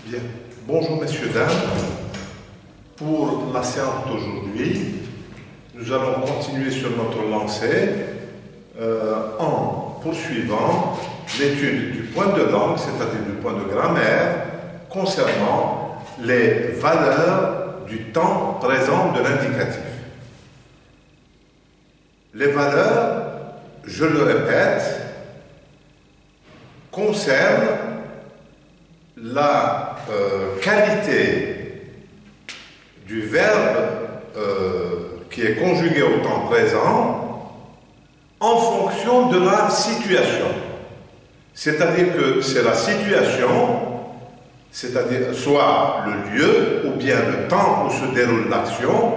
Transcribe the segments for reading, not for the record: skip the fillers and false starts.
Bien. Bonjour messieurs, dames. Pour la séance d'aujourd'hui, nous allons continuer sur notre lancée en poursuivant l'étude du point de langue, c'est-à-dire du point de grammaire, concernant les valeurs du temps présent de l'indicatif. Les valeurs, je le répète, concernent la qualité du verbe qui est conjugué au temps présent en fonction de la situation. C'est-à-dire que c'est la situation, c'est-à-dire soit le lieu ou bien le temps où se déroule l'action,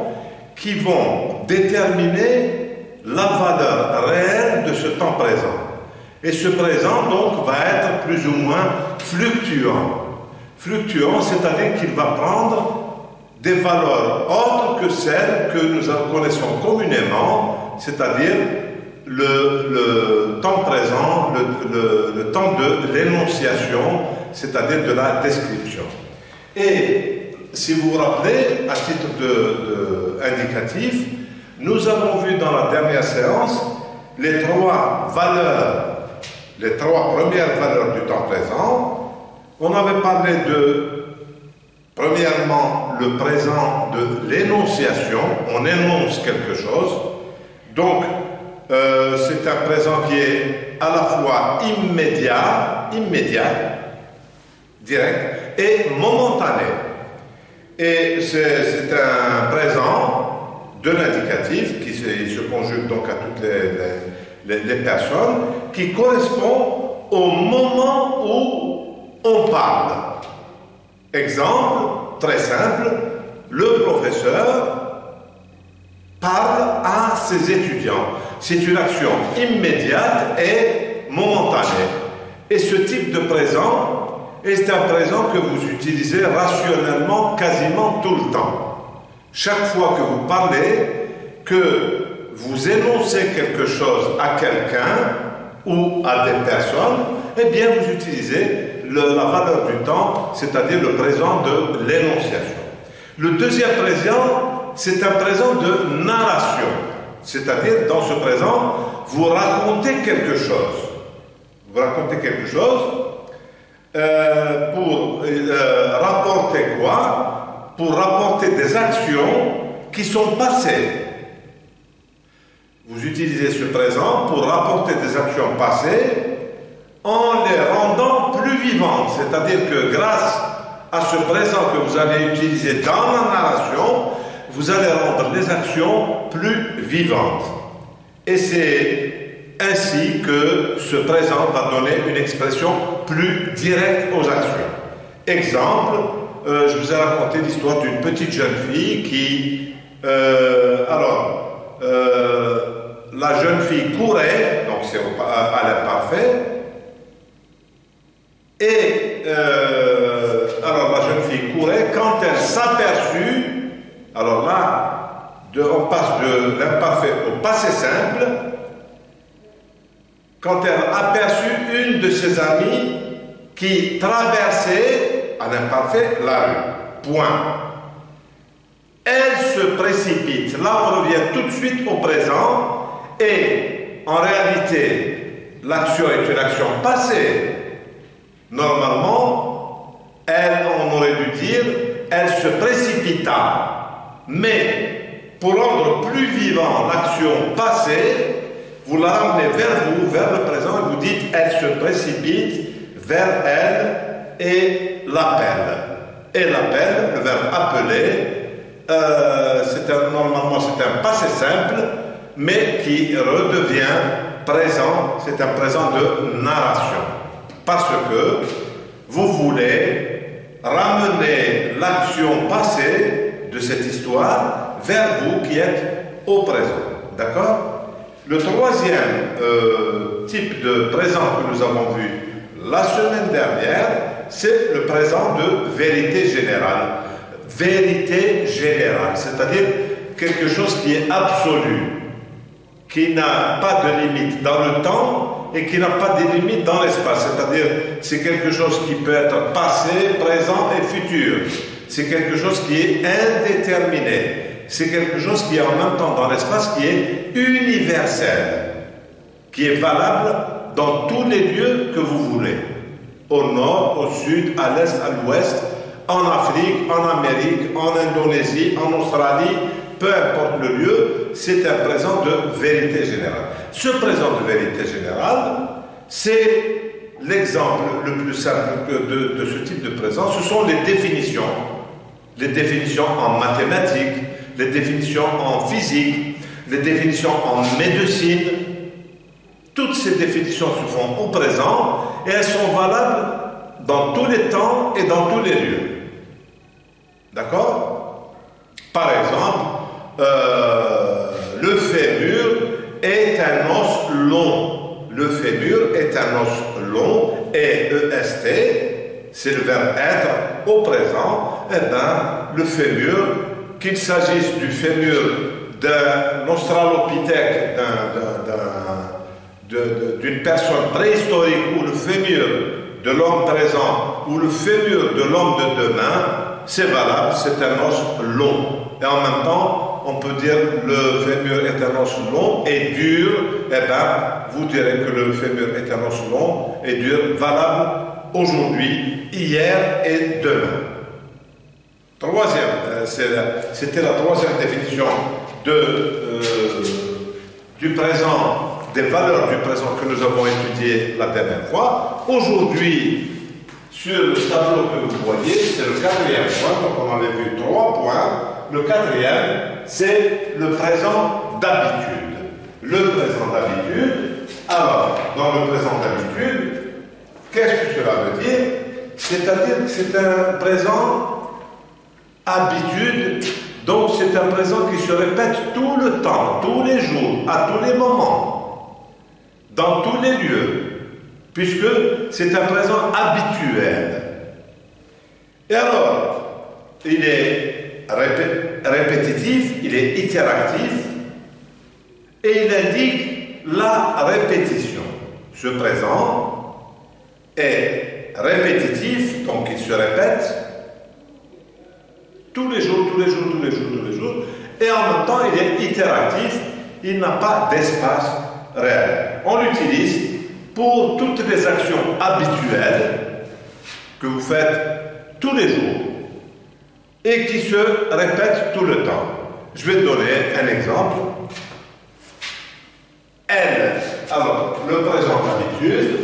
qui vont déterminer la valeur réelle de ce temps présent. Et ce présent, donc, va être plus ou moins fluctuant. Fluctuant, c'est-à-dire qu'il va prendre des valeurs autres que celles que nous connaissons communément, c'est-à-dire le temps présent, le temps de l'énonciation, c'est-à-dire de la description. Et si vous vous rappelez, à titre indicatif, nous avons vu dans la dernière séance les trois premières valeurs du temps présent. On avait parlé de, premièrement, le présent de l'énonciation. On énonce quelque chose. Donc, c'est un présent qui est à la fois immédiat, direct, et momentané. Et c'est un présent de l'indicatif qui se conjugue donc à toutes les personnes, qui correspond au moment où on parle. Exemple très simple, le professeur parle à ses étudiants. C'est une action immédiate et momentanée. Et ce type de présent est un présent que vous utilisez rationnellement quasiment tout le temps. Chaque fois que vous parlez, que vous énoncez quelque chose à quelqu'un ou à des personnes, eh bien vous utilisez la valeur du temps, c'est-à-dire le présent de l'énonciation. Le deuxième présent, c'est un présent de narration. C'est-à-dire, dans ce présent, vous racontez quelque chose. Vous racontez quelque chose pour rapporter quoi? Pour rapporter des actions qui sont passées. Vous utilisez ce présent pour rapporter des actions passées en les rendant plus vivantes. C'est-à-dire que grâce à ce présent que vous allez utiliser dans la narration, vous allez rendre les actions plus vivantes. Et c'est ainsi que ce présent va donner une expression plus directe aux actions. Exemple, je vous ai raconté l'histoire d'une petite jeune fille qui... la jeune fille courait, donc c'est à l'imparfait, et alors la jeune fille courait, quand elle s'aperçut, alors là, on passe de l'imparfait au passé simple, quand elle aperçut une de ses amies qui traversait à l'imparfait la rue. Point. Elle se précipite. Là, on revient tout de suite au présent. Et en réalité, l'action est une action passée. Normalement, on aurait dû dire, elle se précipita. Mais pour rendre plus vivant l'action passée, vous la ramenez vers vous, vers le présent, et vous dites, elle se précipite vers elle et l'appelle. Et l'appelle, le verbe appeler, normalement c'est un passé simple, mais qui redevient présent, c'est un présent de narration. Parce que vous voulez ramener l'action passée de cette histoire vers vous qui êtes au présent. D'accord? Le troisième type de présent que nous avons vu la semaine dernière, c'est le présent de vérité générale. Vérité générale, c'est-à-dire quelque chose qui est absolu, qui n'a pas de limite dans le temps et qui n'a pas de limite dans l'espace. C'est-à-dire, c'est quelque chose qui peut être passé, présent et futur. C'est quelque chose qui est indéterminé. C'est quelque chose qui est en même temps dans l'espace, qui est universel, qui est valable dans tous les lieux que vous voulez. Au nord, au sud, à l'est, à l'ouest, en Afrique, en Amérique, en Indonésie, en Australie, peu importe le lieu, c'est un présent de vérité générale. Ce présent de vérité générale, c'est l'exemple le plus simple de ce type de présent. Ce sont les définitions en mathématiques, les définitions en physique, les définitions en médecine. Toutes ces définitions se font au présent et elles sont valables dans tous les temps et dans tous les lieux. D'accord? Par exemple, le fémur est un os long. Le fémur est un os long, et E-S-T, c'est le verbe être au présent. Eh bien, le fémur, qu'il s'agisse du fémur d'un australopithèque, d'une personne préhistorique, ou le fémur de l'homme présent, ou le fémur de l'homme de demain, c'est valable, c'est un os long. Et en même temps, on peut dire le fémur est un os long et dur. Eh bien, vous direz que le fémur est un os long et dur, valable aujourd'hui, hier et demain. Troisième, c'était la troisième définition du présent, des valeurs du présent que nous avons étudié la dernière fois. Aujourd'hui, sur le tableau que vous voyez, c'est le quatrième point. Donc on avait vu 3 points. Le quatrième, c'est le présent d'habitude. Le présent d'habitude. Alors, dans le présent d'habitude, qu'est-ce que cela veut dire? C'est-à-dire que c'est un présent habitude, donc c'est un présent qui se répète tout le temps, tous les jours, à tous les moments, dans tous les lieux, puisque c'est un présent habituel. Et alors, il est répétitif, il est itératif, et il indique la répétition. Ce présent est répétitif, donc il se répète tous les jours, et en même temps il est itératif, il n'a pas d'espace réel. On l'utilise pour toutes les actions habituelles que vous faites tous les jours et qui se répètent tout le temps. Je vais te donner un exemple. Elle, alors le présent d'habitude,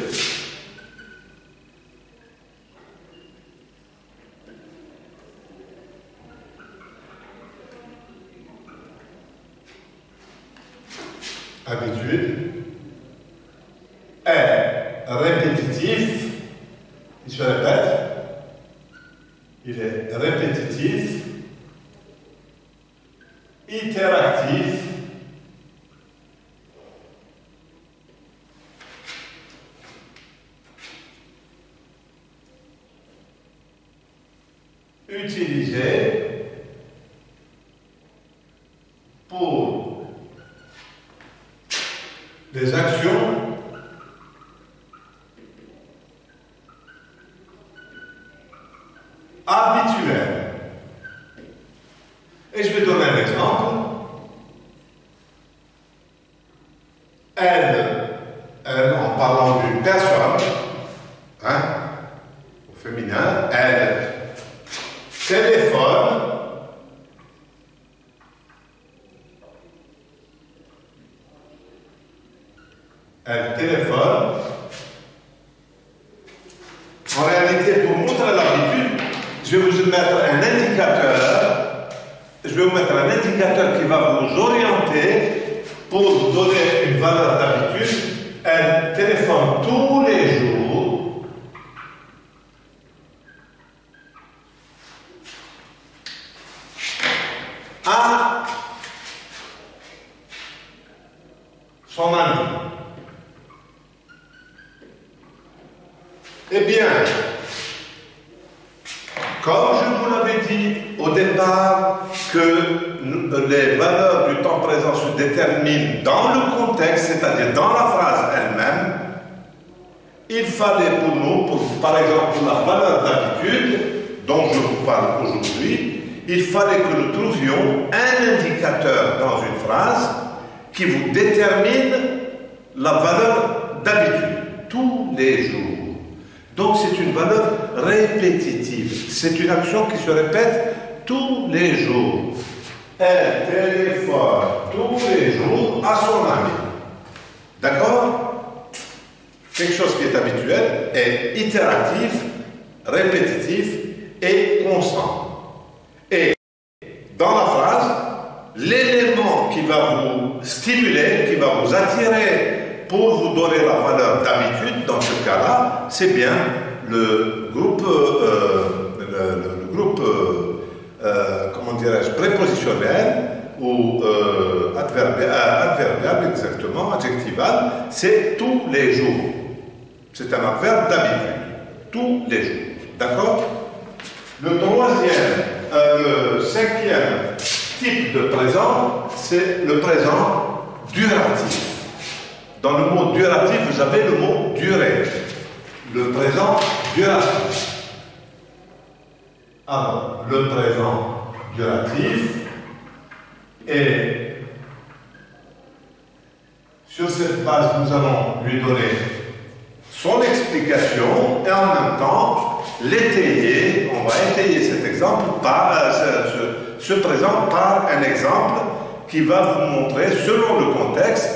est répétitif, il se répète, il est répétitif, itératif, utilisé pour des actions habituelles. Et je vais donner un exemple. Elle, en parlant d'une personne, au féminin, elle téléphone En réalité, pour montrer l'habitude, je vais vous mettre un indicateur. Je vais vous mettre un indicateur qui va vous orienter pour vous donner une valeur d'habitude. Elle téléphone tous les jours à son ami. Eh bien, comme je vous l'avais dit au départ, que les valeurs du temps présent se déterminent dans le contexte, c'est-à-dire dans la phrase elle-même, il fallait pour nous, par exemple pour la valeur d'habitude dont je vous parle aujourd'hui, il fallait que nous trouvions un indicateur dans une phrase qui vous détermine la valeur d'habitude, tous les jours. Donc c'est une valeur répétitive, c'est une action qui se répète tous les jours. Elle téléphone tous les jours à son ami. D'accord? Quelque chose qui est habituel est itératif, répétitif et constant. Et dans la phrase, l'élément qui va vous stimuler, qui va vous attirer pour vous donner la valeur d'habitude, dans ce cas-là, c'est bien le groupe, comment dirais-je, prépositionnel ou adverbial, exactement, adjectival, c'est tous les jours. C'est un adverbe d'habitude, tous les jours. D'accord? Le cinquième type de présent, c'est le présent duratif. Dans le mot duratif, vous avez le mot durée. Le présent duratif. Alors, le présent duratif et sur cette base, nous allons lui donner son explication et en même temps l'étayer. On va étayer cet exemple par ce présent par un exemple qui va vous montrer, selon le contexte,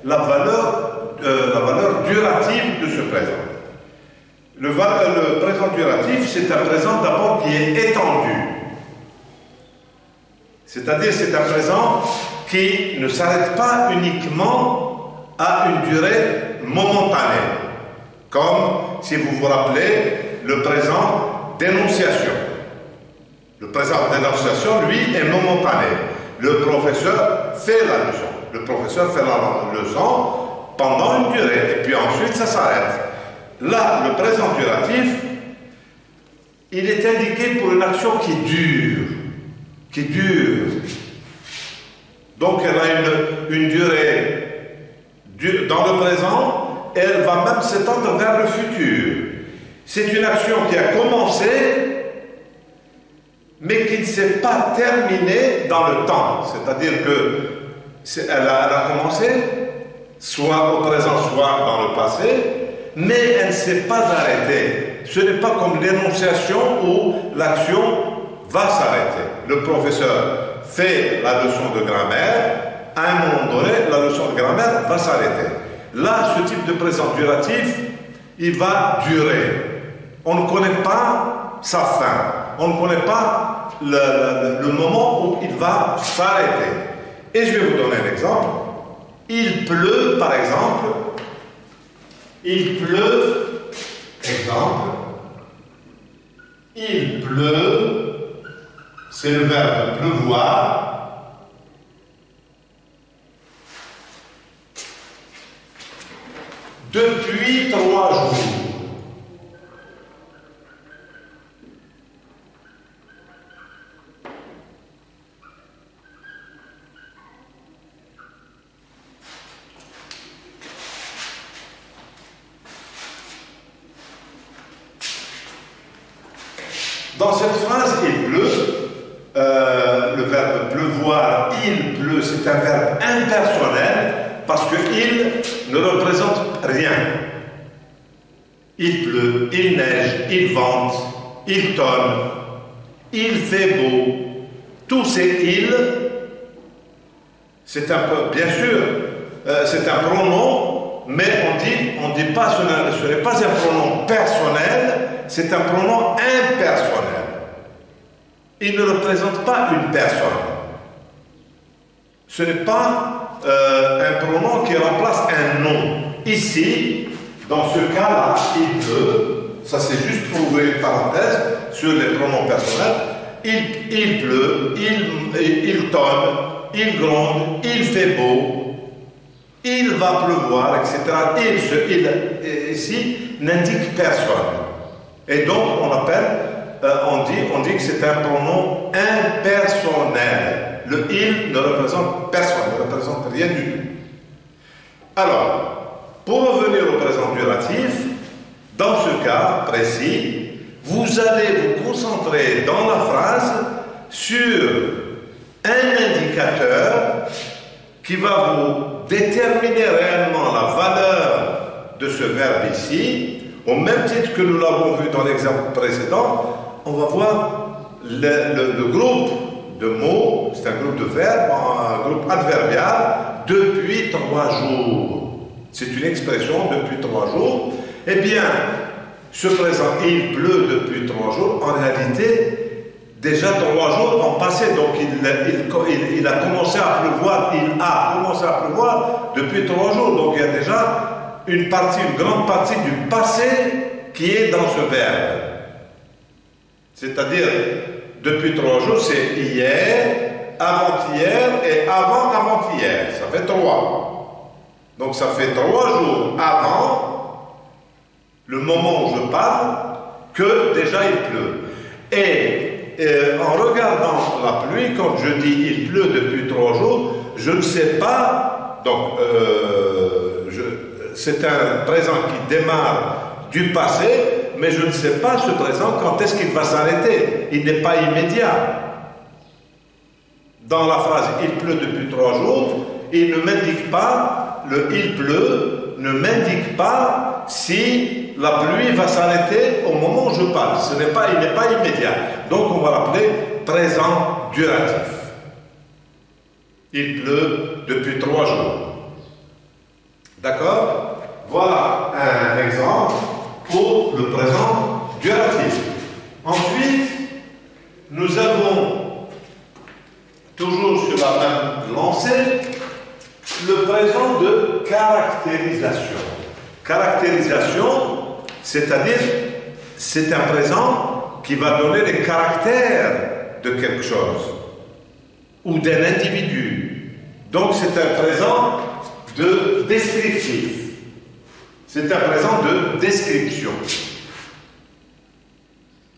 la valeur durative de ce présent. Le présent duratif, c'est un présent d'abord qui est étendu. C'est-à-dire, c'est un présent qui ne s'arrête pas uniquement à une durée momentanée. Comme, si vous vous rappelez, le présent d'énonciation. Le présent d'énonciation, lui, est momentané. Le professeur fait la leçon. Le professeur fait la leçon pendant une durée, et puis ensuite ça s'arrête. Là, le présent duratif, il est indiqué pour une action qui dure. Qui dure. Donc elle a une durée dans le présent, et elle va même s'étendre vers le futur. C'est une action qui a commencé, mais qui ne s'est pas terminée dans le temps. C'est-à-dire qu'elle a commencé, soit au présent, soit dans le passé, mais elle ne s'est pas arrêtée. Ce n'est pas comme l'énonciation où l'action va s'arrêter. Le professeur fait la leçon de grammaire, à un moment donné, la leçon de grammaire va s'arrêter. Là, ce type de présent duratif, il va durer. On ne connaît pas sa fin. On ne connaît pas le moment où il va s'arrêter. Et je vais vous donner un exemple. Il pleut, par exemple. Il pleut, exemple. Il pleut, c'est le verbe pleuvoir. Depuis 3 jours. Dans cette phrase, il pleut, le verbe pleuvoir, il pleut, c'est un verbe impersonnel parce que il ne représente rien. Il pleut, il neige, il vente, il tonne, il fait beau. Tous ces il, c'est un peu, bien sûr, c'est un pronom, mais on dit pas, ce n'est pas un pronom personnel, c'est un pronom impersonnel. Il ne représente pas une personne. Ce n'est pas un pronom qui remplace un nom. Ici, dans ce cas-là, il pleut, ça c'est juste pour ouvrir une parenthèse sur les pronoms personnels, il pleut, il tonne, il gronde, il fait beau, il va pleuvoir, etc. Il ici n'indique personne. Et donc on appelle, on dit que c'est un pronom impersonnel. Le il ne représente personne, ne représente rien du tout. Alors, pour revenir au présent duratif, Dans ce cas précis, vous allez vous concentrer dans la phrase sur un indicateur qui va vous déterminer réellement la valeur de ce verbe ici. Au même titre que nous l'avons vu dans l'exemple précédent, on va voir le groupe de mots, c'est un groupe de verbes, un groupe adverbial, depuis 3 jours. C'est une expression depuis 3 jours. Eh bien, ce présent, il pleut depuis 3 jours, en réalité, déjà 3 jours ont passé, donc il a commencé à pleuvoir, il a commencé à pleuvoir depuis 3 jours, donc il y a déjà une grande partie du passé qui est dans ce verbe. C'est-à-dire, depuis 3 jours, c'est hier, avant-hier et avant-avant-hier. Ça fait 3. Donc ça fait 3 jours avant le moment où je parle que déjà il pleut. Et en regardant la pluie, quand je dis il pleut depuis 3 jours, je ne sais pas, donc c'est un présent qui démarre du passé, mais je ne sais pas ce présent quand est-ce qu'il va s'arrêter. Il n'est pas immédiat. Dans la phrase « il pleut depuis 3 jours », il ne m'indique pas, le « il pleut » ne m'indique pas si la pluie va s'arrêter au moment où je parle. Il n'est pas immédiat. Donc on va l'appeler présent duratif. Il pleut depuis 3 jours. D'accord? Voilà un exemple pour le présent duratif. Ensuite, nous avons, toujours sur la même lancée, le présent de caractérisation. Caractérisation, c'est-à-dire, c'est un présent qui va donner les caractères de quelque chose ou d'un individu. Donc c'est un présent de descriptif. C'est un présent de description.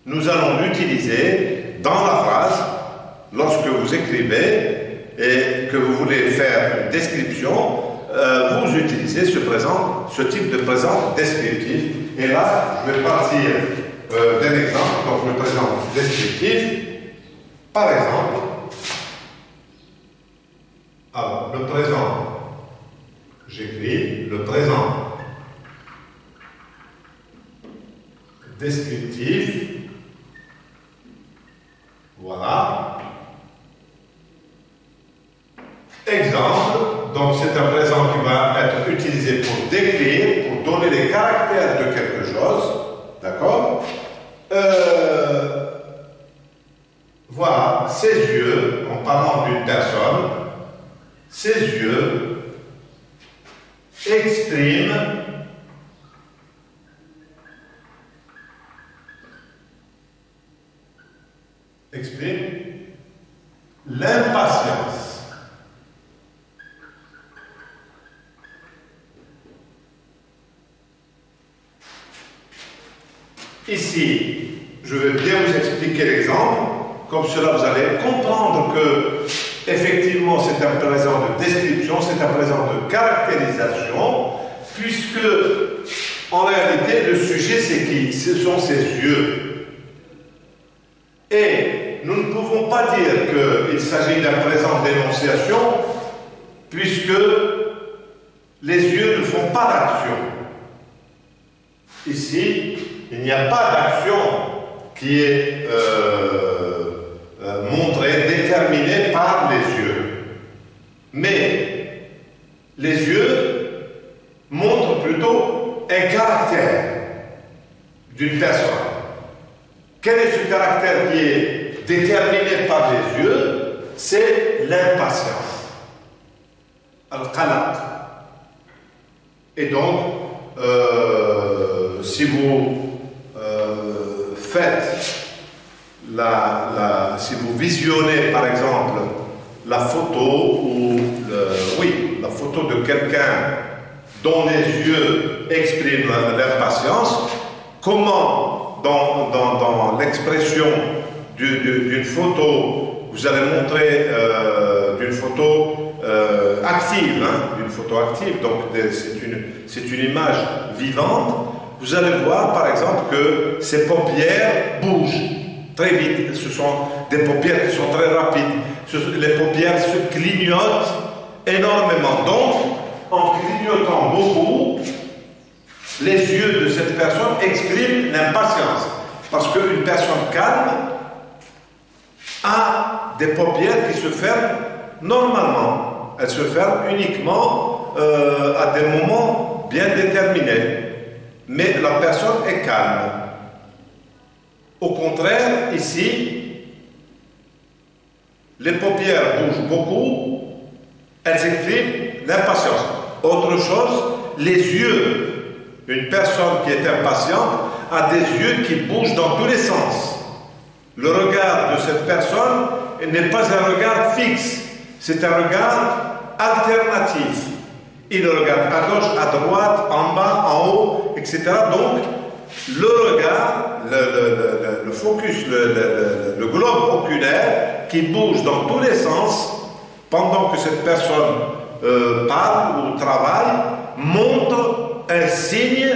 Nous allons l'utiliser dans la phrase lorsque vous écrivez et que vous voulez faire une description. Vous utilisez ce type de présent descriptif. Et là, je vais partir d'un exemple. Donc le présent descriptif, par exemple, alors le présent, j'écris le présent descriptif, voilà. Exemple, donc c'est un présent qui va être utilisé pour décrire, pour donner les caractères de quelque chose, d'accord? Voilà, ses yeux, en parlant d'une personne, ses yeux expriment l'impatience. Ici, je vais bien vous expliquer l'exemple, comme cela vous allez comprendre que effectivement c'est un présent de description, c'est un présent de caractérisation, puisque en réalité le sujet c'est qui? Ce sont ses yeux. Et nous ne pouvons pas dire qu'il s'agit d'un présent d'énonciation, puisque les yeux ne font pas d'action. Ici, il n'y a pas d'action qui est montrée, déterminée par les yeux. Mais les yeux montrent plutôt un caractère d'une personne. Quel est ce caractère qui est déterminé par les yeux? C'est l'impatience. Al-qalaq. Et donc, si vous si vous visionnez par exemple la photo ou la photo de quelqu'un dont les yeux expriment l'impatience, comment dans l'expression d'une photo, vous allez montrer d'une photo active, donc c'est une image vivante. vous allez voir par exemple que ces paupières bougent très vite. Ce sont des paupières qui sont très rapides. Les paupières se clignotent énormément. Donc, en clignotant beaucoup, les yeux de cette personne expriment l'impatience. Parce qu'une personne calme a des paupières qui se ferment normalement. Elles se ferment uniquement à des moments bien déterminés. Mais la personne est calme. Au contraire, ici, les paupières bougent beaucoup, elles expriment l'impatience. Autre chose, les yeux. Une personne qui est impatiente a des yeux qui bougent dans tous les sens. Le regard de cette personne n'est pas un regard fixe, c'est un regard alternatif. Il regarde à gauche, à droite, en bas, en haut, etc. Donc, le regard, le focus, le globe oculaire qui bouge dans tous les sens pendant que cette personne parle ou travaille, montre un signe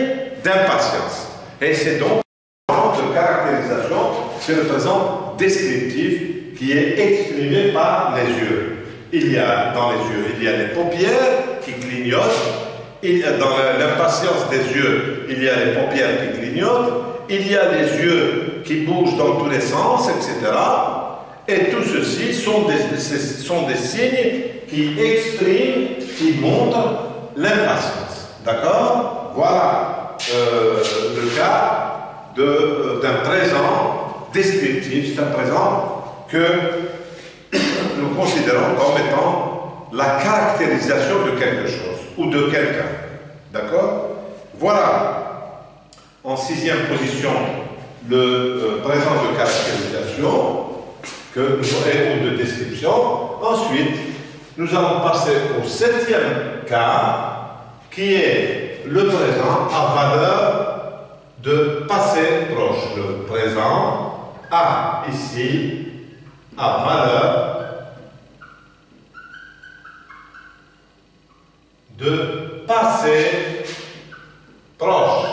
d'impatience. Et c'est donc un genre de caractérisation, c'est le présent descriptif qui est exprimé par les yeux. Il y a dans les yeux, il y a les paupières qui clignotent, dans l'impatience des yeux, il y a les paupières qui clignotent, il y a les yeux qui bougent dans tous les sens, etc. Et tout ceci sont des signes qui expriment, qui montrent l'impatience. D'accord? Voilà le cas d'un présent descriptif, c'est un présent que nous considérons comme étant la caractérisation de quelque chose ou de quelqu'un. D'accord? Voilà, en sixième position, le présent de caractérisation ou de description. Ensuite, nous allons passer au septième cas, qui est le présent à valeur de passé proche. Le présent a ici à valeur de passé proche.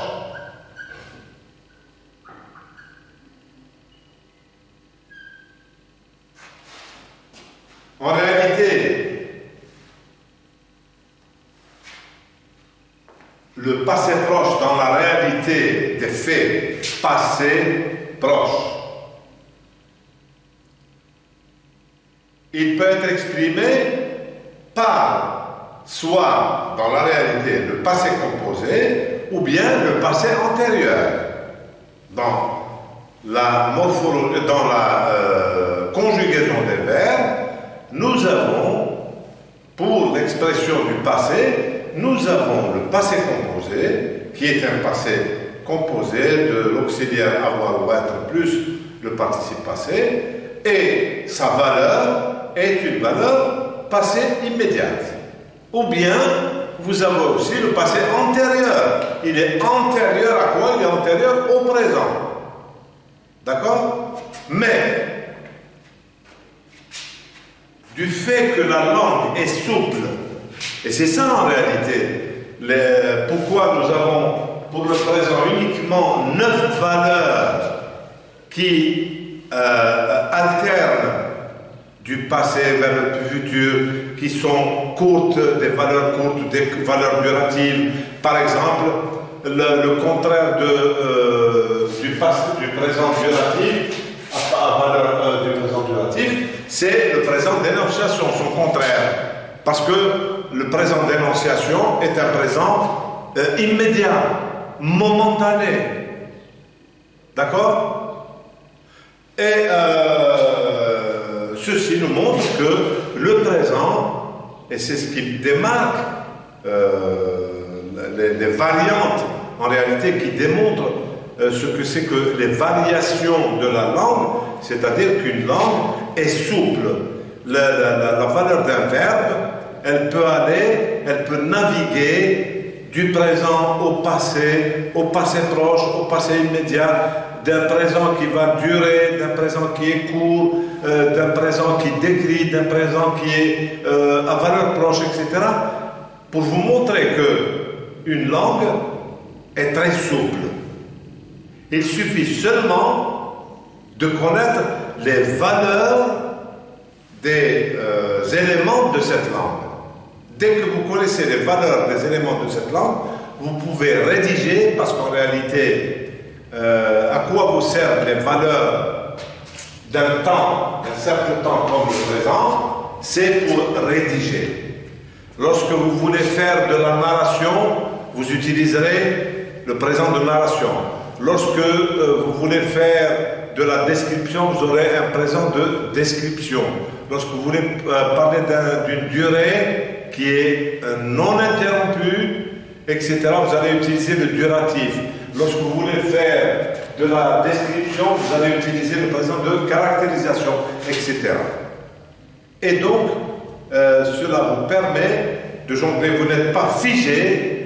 En réalité, le passé proche dans la réalité des faits, passé proche, il peut être exprimé par soit dans la réalité le passé composé ou bien le passé antérieur. Dans la morphologie, dans la conjugaison des verbes, nous avons, pour l'expression du passé, nous avons le passé composé, qui est un passé composé de l'auxiliaire avoir ou être plus le participe passé, et sa valeur est une valeur passé immédiate. Ou bien, vous avez aussi le passé antérieur. Il est antérieur à quoi? Il est antérieur au présent. D'accord? Mais, du fait que la langue est souple, et c'est ça en réalité, pourquoi nous avons pour le présent uniquement 9 valeurs qui alternent du passé vers le futur, qui sont courtes, des valeurs courtes, des valeurs duratives. Par exemple, le contraire du présent duratif, à valeur du présent duratif, c'est le présent d'énonciation, son contraire. Parce que le présent d'énonciation est un présent immédiat, momentané. D'accord? Et ceci nous montre que le présent, et c'est ce qui démarque les variantes, en réalité, qui démontrent ce que c'est que les variations de la langue, c'est-à-dire qu'une langue est souple. La valeur d'un verbe, elle peut naviguer du présent au passé proche, au passé immédiat, d'un présent qui va durer, d'un présent qui est court, d'un présent qui décrit, d'un présent qui est à valeur proche, etc. Pour vous montrer que une langue est très souple. Il suffit seulement de connaître les valeurs des éléments de cette langue. Dès que vous connaissez les valeurs des éléments de cette langue, vous pouvez rédiger, parce qu'en réalité, à quoi vous servent les valeurs d'un certain temps comme le présent, c'est pour rédiger. Lorsque vous voulez faire de la narration, vous utiliserez le présent de narration. Lorsque vous voulez faire de la description, vous aurez un présent de description. Lorsque vous voulez parler d'une durée qui est non interrompue, etc., vous allez utiliser le duratif. Lorsque vous voulez faire de la description, vous allez utiliser le présent de caractérisation, etc. Et donc, cela vous permet de jongler. Vous n'êtes pas figé,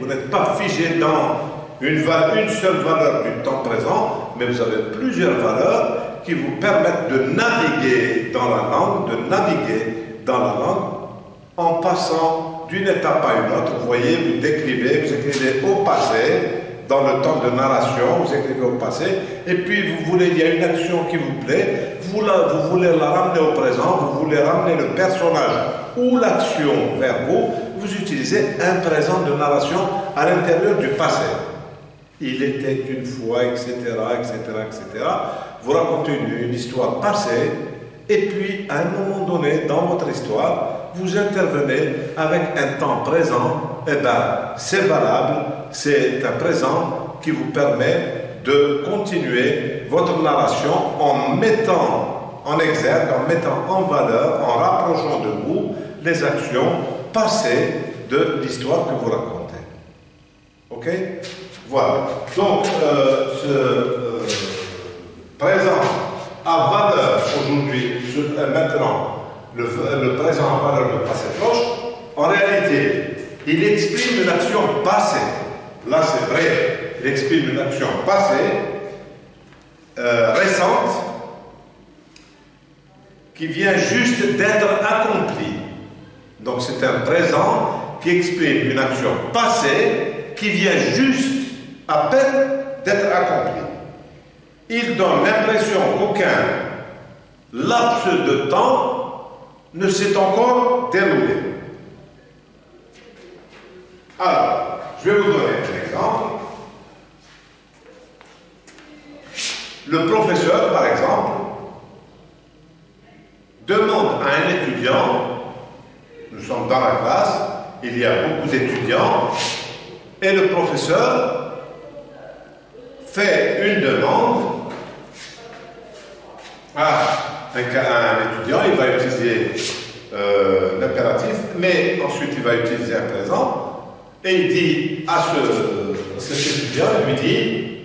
dans une seule valeur du temps présent, mais vous avez plusieurs valeurs qui vous permettent de naviguer dans la langue, en passant d'une étape à une autre. Vous voyez, vous écrivez au passé, dans le temps de narration, vous écrivez au passé, et puis il y a une action qui vous plaît, vous voulez la ramener au présent, vous voulez ramener le personnage ou l'action vers vous, vous utilisez un présent de narration à l'intérieur du passé. Il était une fois, etc., etc., etc. Vous racontez une histoire passée, et puis à un moment donné, dans votre histoire, vous intervenez avec un temps présent. Eh bien, c'est valable, c'est un présent qui vous permet de continuer votre narration en mettant en exergue, en mettant en valeur, en rapprochant de vous les actions passées de l'histoire que vous racontez. Ok? Voilà. Donc, ce présent à valeur aujourd'hui, maintenant, le présent à valeur de passé proche, en réalité, il exprime une action passée. Là, c'est vrai, il exprime une action passée, récente, qui vient juste d'être accomplie. Donc, c'est un présent qui exprime une action passée qui vient juste à peine d'être accomplie. Il donne l'impression qu'aucun laps de temps ne s'est encore déroulé. Alors, je vais vous donner un exemple. Le professeur, par exemple, demande à un étudiant, nous sommes dans la classe, il y a beaucoup d'étudiants, et le professeur fait une demande à un étudiant. Il va utiliser l'impératif, mais ensuite il va utiliser un présent, et il dit à cet étudiant, il lui dit,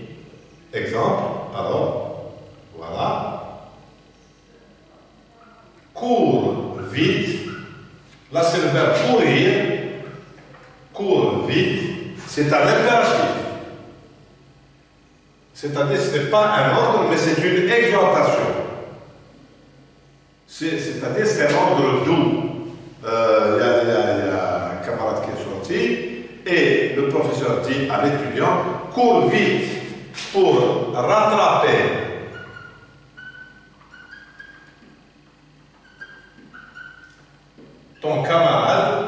exemple, alors, voilà, cours vite, là c'est le verbe courir, cours vite, c'est un impératif. C'est-à-dire, ce n'est pas un ordre, mais c'est une exhortation. C'est-à-dire, c'est un ordre doux. Il y a un camarade qui est sorti, et le professeur dit à l'étudiant, cours vite pour rattraper ton camarade.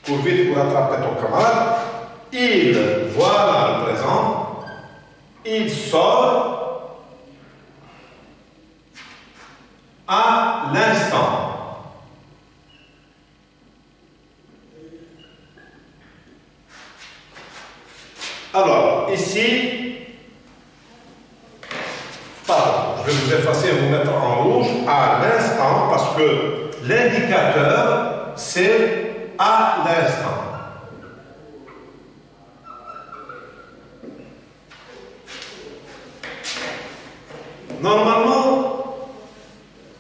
Cours vite pour rattraper ton camarade. Il, voilà le présent, il sort à l'instant. Alors, ici, pardon, je vais vous effacer et vous mettre en rouge à l'instant parce que l'indicateur, c'est à l'instant. Normalement,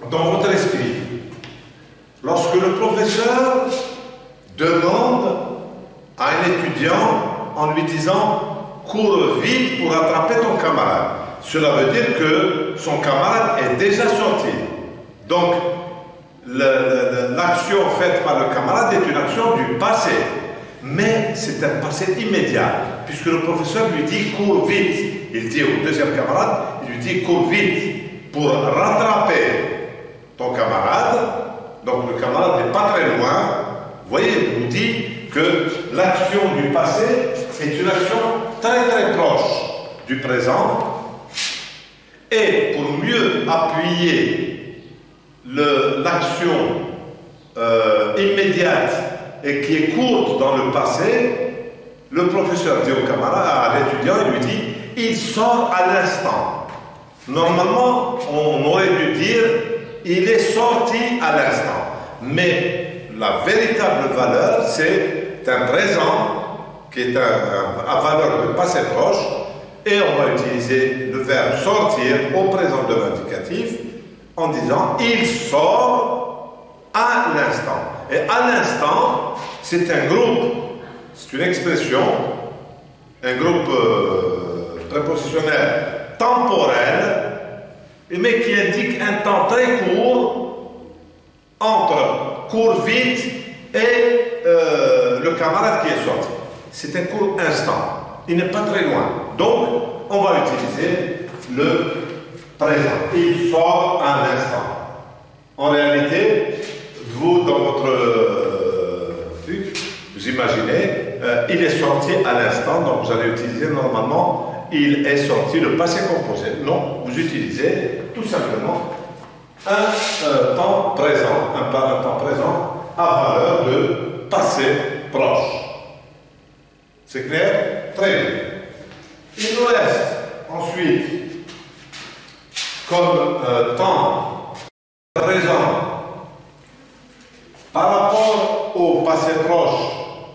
dans votre esprit, lorsque le professeur demande à un étudiant en lui disant « cours vite pour attraper ton camarade », cela veut dire que son camarade est déjà sorti. Donc, l'action faite par le camarade est une action du passé. Mais c'est un passé immédiat, puisque le professeur lui dit cours vite. Il dit au deuxième camarade, il lui dit cours vite pour rattraper ton camarade. Donc le camarade n'est pas très loin. Vous voyez, il nous dit que l'action du passé est une action très très proche du présent. Et pour mieux appuyer l'action immédiate et qui est courte dans le passé, le professeur dit au camarade, à l'étudiant, il lui dit, il sort à l'instant. Normalement, on aurait dû dire, il est sorti à l'instant. Mais la véritable valeur, c'est un présent qui est à valeur de passé proche, et on va utiliser le verbe sortir au présent de l'indicatif en disant, il sort à l'instant. Et à l'instant, c'est un groupe, c'est une expression, un groupe prépositionnel temporel, mais qui indique un temps très court entre court vite et le camarade qui est sorti. C'est un court instant. Il n'est pas très loin. Donc, on va utiliser le présent. Il sort à l'instant. En réalité, vous, dans votre truc, vous imaginez, il est sorti à l'instant, donc vous allez utiliser normalement, il est sorti, le passé composé. Non, vous utilisez tout simplement un temps présent, un temps présent à valeur de passé proche. C'est clair? Très bien. Il nous reste ensuite, comme temps présent, par rapport au passé proche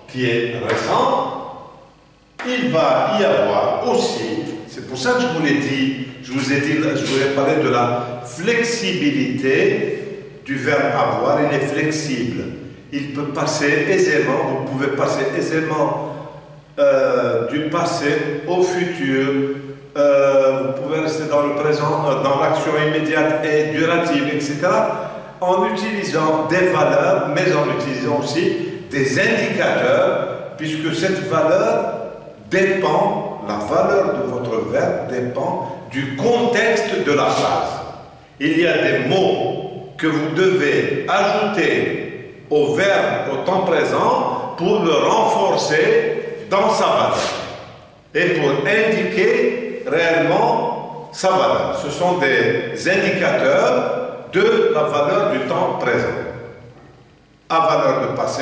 qui est récent, il va y avoir aussi, c'est pour ça que je vous l'ai dit, je vous ai parlé de la flexibilité du verbe avoir. Il est flexible. Il peut passer aisément, vous pouvez passer aisément du passé au futur. Vous pouvez rester dans le présent, dans l'action immédiate et durative, etc. en utilisant des valeurs, mais en utilisant aussi des indicateurs, puisque cette valeur dépend, la valeur de votre verbe dépend du contexte de la phrase. Il y a des mots que vous devez ajouter au verbe au temps présent pour le renforcer dans sa valeur et pour indiquer réellement sa valeur. Ce sont des indicateurs de la valeur du temps présent. À valeur de passé,